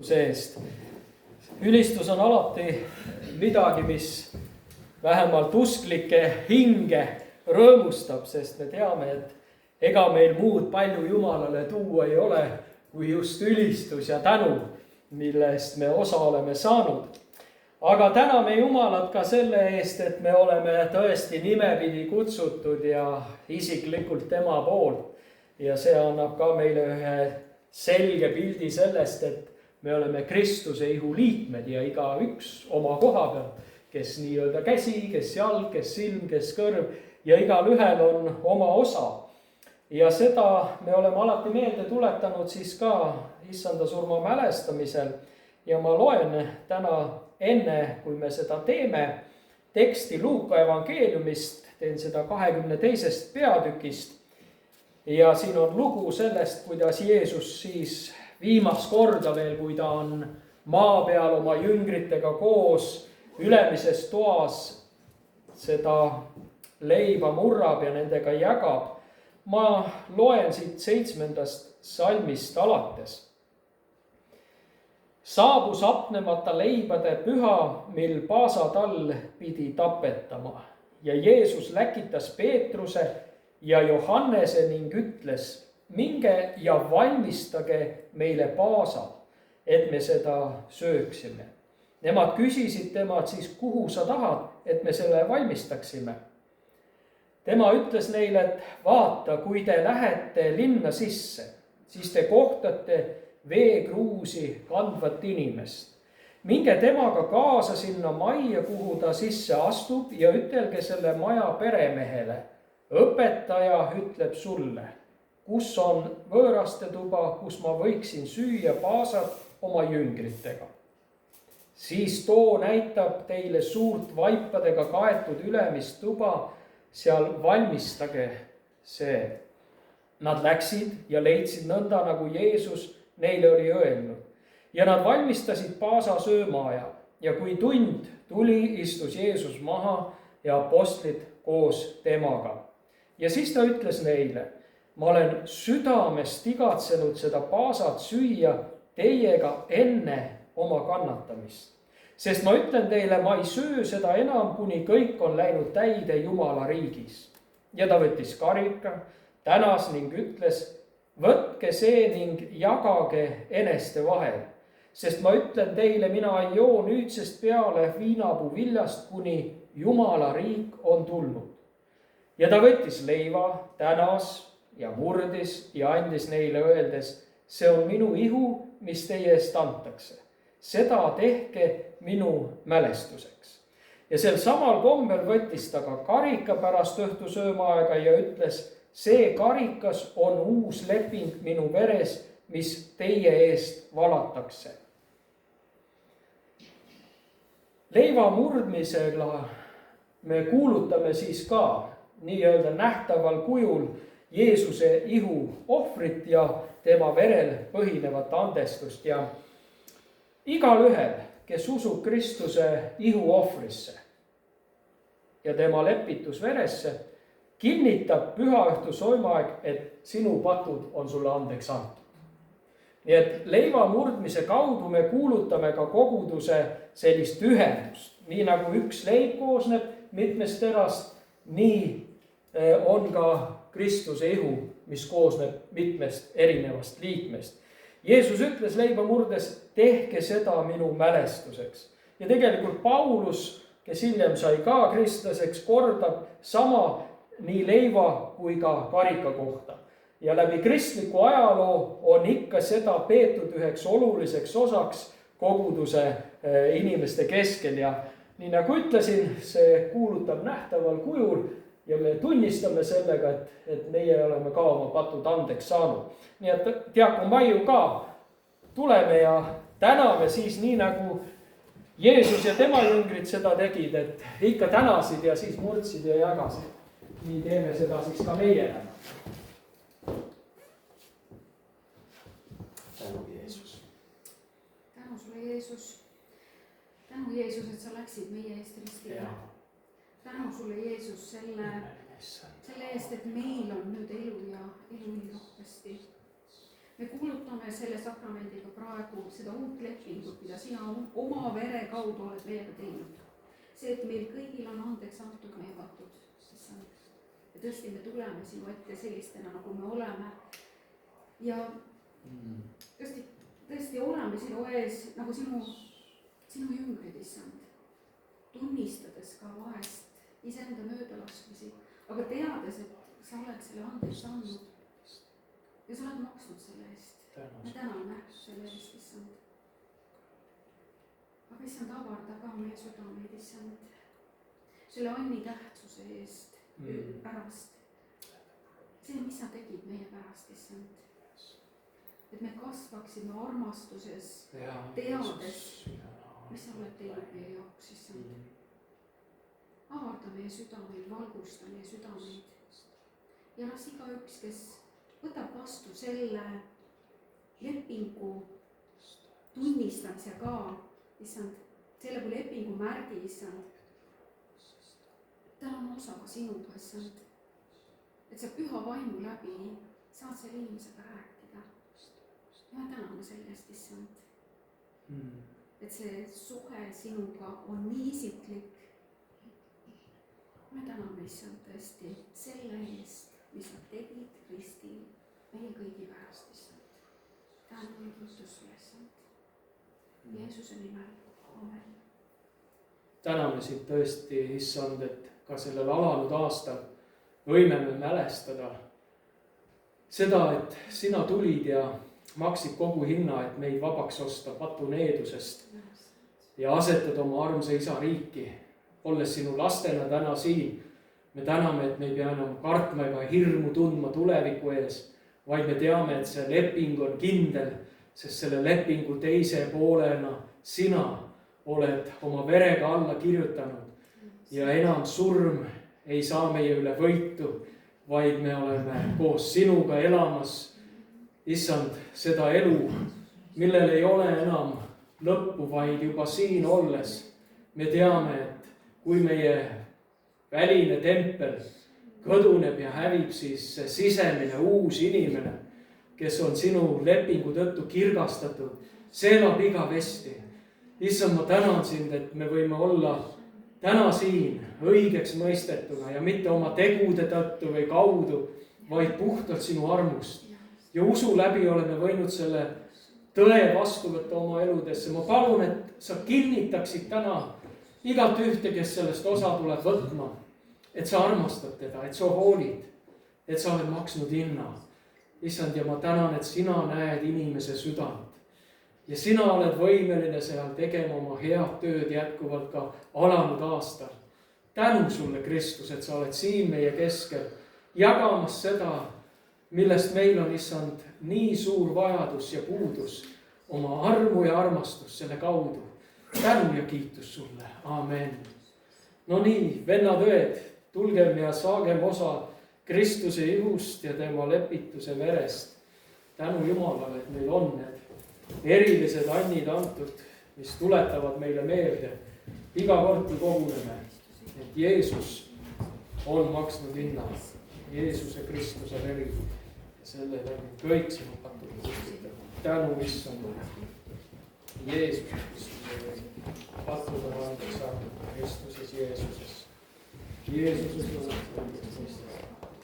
Eest. Ülistus on alati midagi, mis vähemalt usklikke hinge rõõmustab, sest me teame, et ega meil muud palju Jumalale tuua ei ole, kui just ülistus ja tänu, millest me osa oleme saanud. Aga täname Jumalat ka selle eest, et me oleme tõesti nimepidi kutsutud ja isiklikult tema poolt. Ja see annab ka meile ühe selge pildi sellest, et me oleme Kristuse ihu liikmed ja igaüks oma koha peal, kes nii-öelda käsi, kes jalg, kes silm, kes kõrv ja igal ühel on oma osa. Ja seda me oleme alati meelde tuletanud siis ka issanda surma mälestamisel. Ja ma loen täna enne, kui me seda teeme, teksti Luuka evangeeliumist, teen seda 22. peatükist. Ja siin on lugu sellest, kuidas Jeesus siis viimast korda veel, kui ta on maa peal oma jüngritega koos ülemises toas seda leiba murrab ja nendega jagab. Ma loen siit 7. salmist alates. Saabus apnemata leibade püha, mil paasatall pidi tapetama. Ja Jeesus läkitas Peetruse ja Johannese ning ütles: minge ja valmistage meile paasad, et me seda sööksime. Nemad küsisid temalt siis, kuhu sa tahad, et me selle valmistaksime. Tema ütles neile, et vaata, kui te lähete linna sisse, siis te kohtate veekruusi kandvat inimest. Minge temaga kaasa sinna majja, kuhu ta sisse astub ja ütelge selle maja peremehele: õpetaja ütleb sulle, kus on võõraste tuba, kus ma võiksin süüa paasad oma jüngritega. Siis too näitab teile suurt vaipadega kaetud ülemist tuba, seal valmistage see. Nad läksid ja leidsid nõnda, nagu Jeesus neile oli öelnud. Ja nad valmistasid paasa söömaaja ja kui tund tuli, istus Jeesus maha ja apostlid koos temaga. Ja siis ta ütles neile: ma olen südamest igatsenud seda paasat süüa teiega enne oma kannatamist. Sest ma ütlen teile, ma ei söö seda enam, kuni kõik on läinud täide Jumala riigis. Ja ta võttis karika, tänas ning ütles: võtke see ning jagage eneste vahel. Sest ma ütlen teile, mina ei joo nüüdsest peale viinapuu viljast, kuni Jumala riik on tulnud. Ja ta võttis leiva, tänas ja murdis ja andis neile öeldes: see on minu ihu, mis teie eest antakse. Seda tehke minu mälestuseks. Ja sel samal kombel võttis ta ka karika pärast õhtu söömaaega ja ütles: see karikas on uus leping minu veres, mis teie eest valatakse. Leiva murdmisega me kuulutame siis ka nii-öelda nähtaval kujul Jeesuse ihu ohvrit ja tema verel põhinevat andestust. Ja igal ühel, kes usub Kristuse ihu ohvrisse ja tema lepitusveresse, kinnitab pühaõhtu soimaeg, et sinu patud on sulle andeks antud. Nii et leiva murdmise kaudu me kuulutame ka koguduse sellist ühendust. Nii nagu üks leib koosneb mitmest terast, nii on ka Kristuse ihu, mis koosneb mitmest erinevast liikmest. Jeesus ütles leiba murdes: tehke seda minu mälestuseks. Ja tegelikult Paulus, kes hiljem sai ka kristlaseks, kordab sama nii leiva kui ka karika kohta. Ja läbi kristliku ajaloo on ikka seda peetud üheks oluliseks osaks koguduse inimeste keskel. Ja nii nagu ütlesin, see kuulutab nähtaval kujul ja me tunnistame sellega, et meie oleme ka oma patud andeks saanud. Nii et diakon Maiu ka tuleme ja täname siis nii nagu Jeesus ja tema jüngrid seda tegid, et ikka tänasid ja siis murdsid ja jagasid. Nii teeme seda siis ka meie. Tänu Jeesus. Tänu sulle Jeesus. Tänu Jeesus, et sa läksid meie eest ristile. Tänu sulle Jeesus selle eest, et meil on nüüd elu ja elu nii rohkesti. me kuulutame selle sakramendiga praegu seda uut lepingut, mida sina oma vere kaudu oled meiega teinud. See, et meil kõigil on andeks antud, meie patud. Ja tõesti me tuleme sinu ette sellistena, nagu me oleme. Ja tõesti oleme sinu ees nagu sinu jüngrid, issand. Tunnistades ka vahest iseenda möödalaskmisi, aga teades, et sa oled selle andeks andnud ja sa oled maksnud selle eest. Me täname selle eest, issand. Aga issand, avarda ka meie südameid, issand, selle Anni tähtsuse eest pärast. See, mis sa tegid meie pärast, issand. Et me kasvaksime armastuses, teades, mis sa oled teinud meie jaoks, issand. Avarda meie südameid, valgusta meie südameid. Ja las igaüks, kes võtab vastu selle lepingu tunnistamise ka, issand, selle kui lepingu märgi, issand. Tal on osa ka sinuga, issand. Et sa püha vaimu läbi saad selle inimesega rääkida. Ja me täname selle eest, issand. Et see suhe sinuga on nii isiklik. Me täname, issand, tõesti selle eest, mis sa tegid Kristil meie kõigi pärast, issand. Tänu ja kiitus sulle, issand. Jeesuse nimel, amen. Täname sind tõesti, issand, et ka sellel alanud aastal võime me mälestada seda, et sina tulid ja maksid kogu hinna, et meid vabaks osta patuneedusest ja asetad oma armsa isa riiki. Olles sinu lastena täna siin, me täname, et me ei pea enam kartma ega hirmu tundma tuleviku ees, vaid me teame, et see leping on kindel, sest selle lepingu teise poolena sina oled oma verega alla kirjutanud ja enam surm ei saa meie üle võitu, vaid me oleme koos sinuga elamas, issand, seda elu, millel ei ole enam lõppu, vaid juba siin olles me teame, et kui meie väline tempel kõduneb ja hävib, siis see sisemine uus inimene, kes on sinu lepingu tõttu kirgastatud, see elab igavesti. Issand, ma tänan sind, et me võime olla täna siin õigeks mõistetuna ja mitte oma tegude tõttu või kaudu, vaid puhtalt sinu armust. Ja usu läbi oleme võinud selle tõe vastu võtta oma eludesse. Ma palun, et sa kinnitaksid täna igat ühte, kes sellest osa tuleb võtma, et sa armastad teda, et sa hoolid, et sa oled maksnud hinna. Issand, ja ma tänan, et sina näed inimese südant ja sina oled võimeline seal tegema oma head tööd jätkuvalt ka alanud aastal. Tänu sulle, Kristus, et sa oled siin meie keskel jagamas seda, millest meil on, issand, nii suur vajadus ja puudus, oma armu ja armastus selle kaudu. Tänu ja kiitus sulle. Amen. No nii, vennad-õed, tulgem ja saagem osa Kristuse ihust ja tema lepituse verest. Tänu Jumalale, et meil on need erilised annid antud, mis tuletavad meile meelde iga kord, kui koguneme, et Jeesus on maksnud hinna. Jeesuse Kristuse veri. Selle läbi kõik sinu patud. Tänu issand. Jeesus Kristuse veri. Patud on andeks saanud Kristuses Jeesuses. Jeesuses Jeesuses.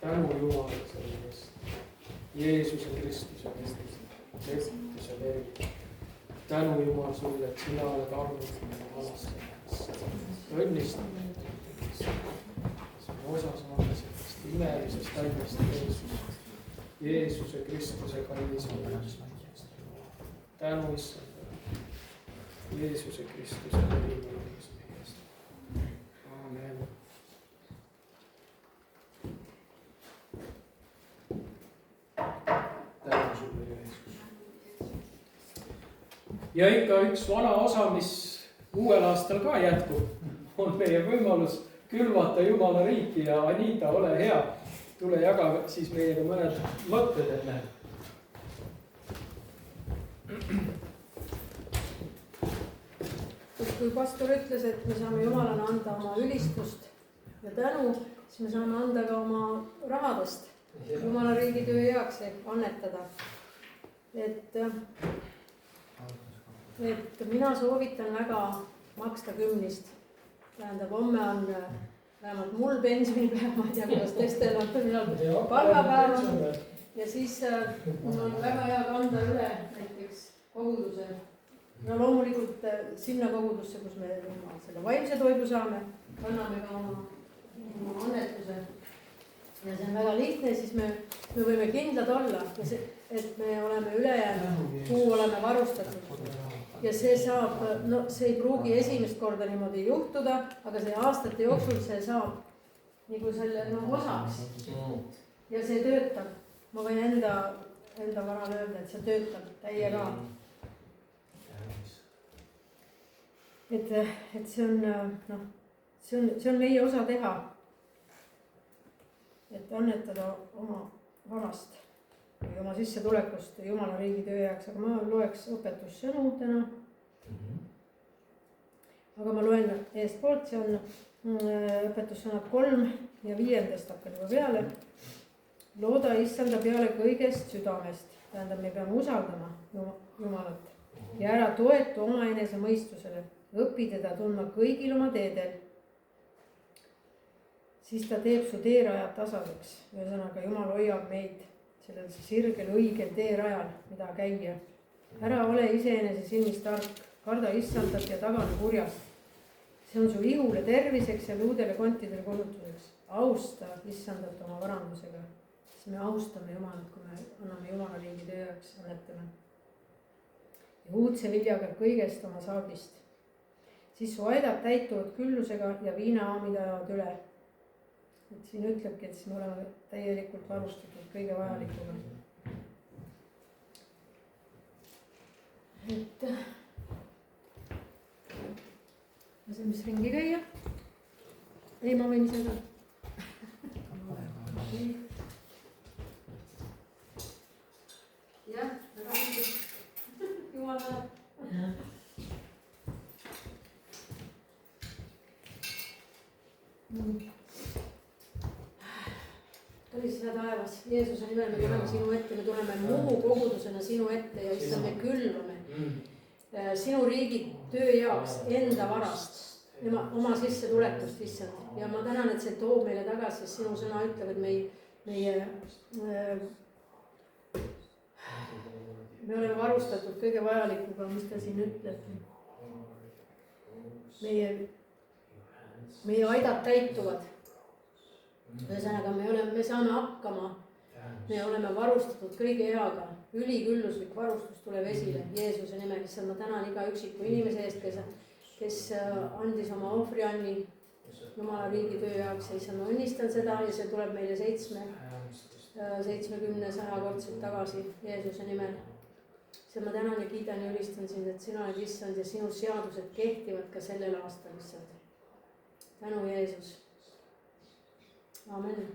Tänu Jumalale selle eest. Jeesuse Kristuse veri. Lepituse veri. Tänu Jumal sulle, et sina oled armunud minu alastajas. Õnnistame. Osas on sellest imelisest annest Jeesus. Jeesuse Kristuse kallis olemas. Tänu issand. Jeesuse Kristuse kallis meest. Amen. Tänu sulle, Jeesus. Ja ikka üks vana osa, mis uuel aastal ka jätkub, on meie võimalus külvata Jumala riiki ja Anita, ole hea. Tule jaga siis meiega mõned mõtted enne. Kui pastor ütles, et me saame Jumalale anda oma ülistust ja tänu, siis me saame anda ka oma rahadest Jumala riigi töö heaks ehk annetada. et mina soovitan väga maksta 10. tähendab, homme on vähemalt mul pensionipäev, ma ei tea, kuidas teistel on, millal palgapäev on. Ja siis mul on väga hea kanda üle näiteks koguduse. No loomulikult sinna kogudusse, kus me selle vaimse toidu saame, kanname ka oma annetuse. Ja see on väga lihtne, siis me võime kindlad olla, et me oleme ülejäänud kuu oleme varustatud. Ja see saab, no see ei pruugi esimest korda niimoodi juhtuda, aga see aastate jooksul see saab nagu selle osaks. Ja see töötab. Ma võin enda varal öelda, et see töötab täiega. Et see on meie osa teha. Et annetada oma varast või oma sissetulekust Jumala riigi töö jaoks, aga ma loeks õpetussõnu täna. Aga ma loen eestpoolt, see on õpetussõnad 3 ja 5 hakkan juba peale. Looda issanda peale kõigest südamest, tähendab, me peame usaldama Jumalat ja ära toetu oma enese mõistusele, õpi teda tundma kõigil oma teedel. Siis ta teeb su teerajad tasaseks, ühesõnaga Jumal hoiab meid sellel sirgel õigel teerajal, mida käia. Ära ole iseenese silmis tark, karda issandat ja tagane kurjast. See on su ihule terviseks ja luudele kontidele kulutuseks. Austa issandat oma varandusega. Siis me austame Jumalat, kui me anname Jumala riigi töö jaoks, annetame. Ja uudse viljaga kõigest oma saagist. Siis su aidad täituvad küllusega ja viinaamid ajavad üle. Et siin ütlebki, et siis me oleme täielikult varustatud kõige vajalikuga. Et see, mis ringi käia. Ei, ma võin seda. Jah, väga hea. Jumala. Tõlis hea taevas, Jeesuse nimel me tuleme sinu ette, me tuleme muu kogudusena sinu ette ja issand, me külvame sinu riigi töö jaoks enda varast, oma sissetulekust issand. Ja ma tänan, et see toob meile tagasi, sest sinu sõna ütleb, et me oleme varustatud kõige vajalikuga, mis ta siin ütleb. Meie aidad täituvad. Ühesõnaga, me saame hakkama, me oleme varustatud kõige heaga, ülikülluslik varustus tuleb esile Jeesuse nimel, issand, ma tänan iga üksiku inimese eest, kes andis oma ohvrianni Jumala riigi töö jaoks ja issand, ma õnnistan seda ja see tuleb meile 70-100 kordselt tagasi Jeesuse nimel. See ma tänan ja kiidan ja ülistan sind, et sina oled issand ja sinu seadused kehtivad ka sellel aastal issand. Tänu Jeesus. Amen.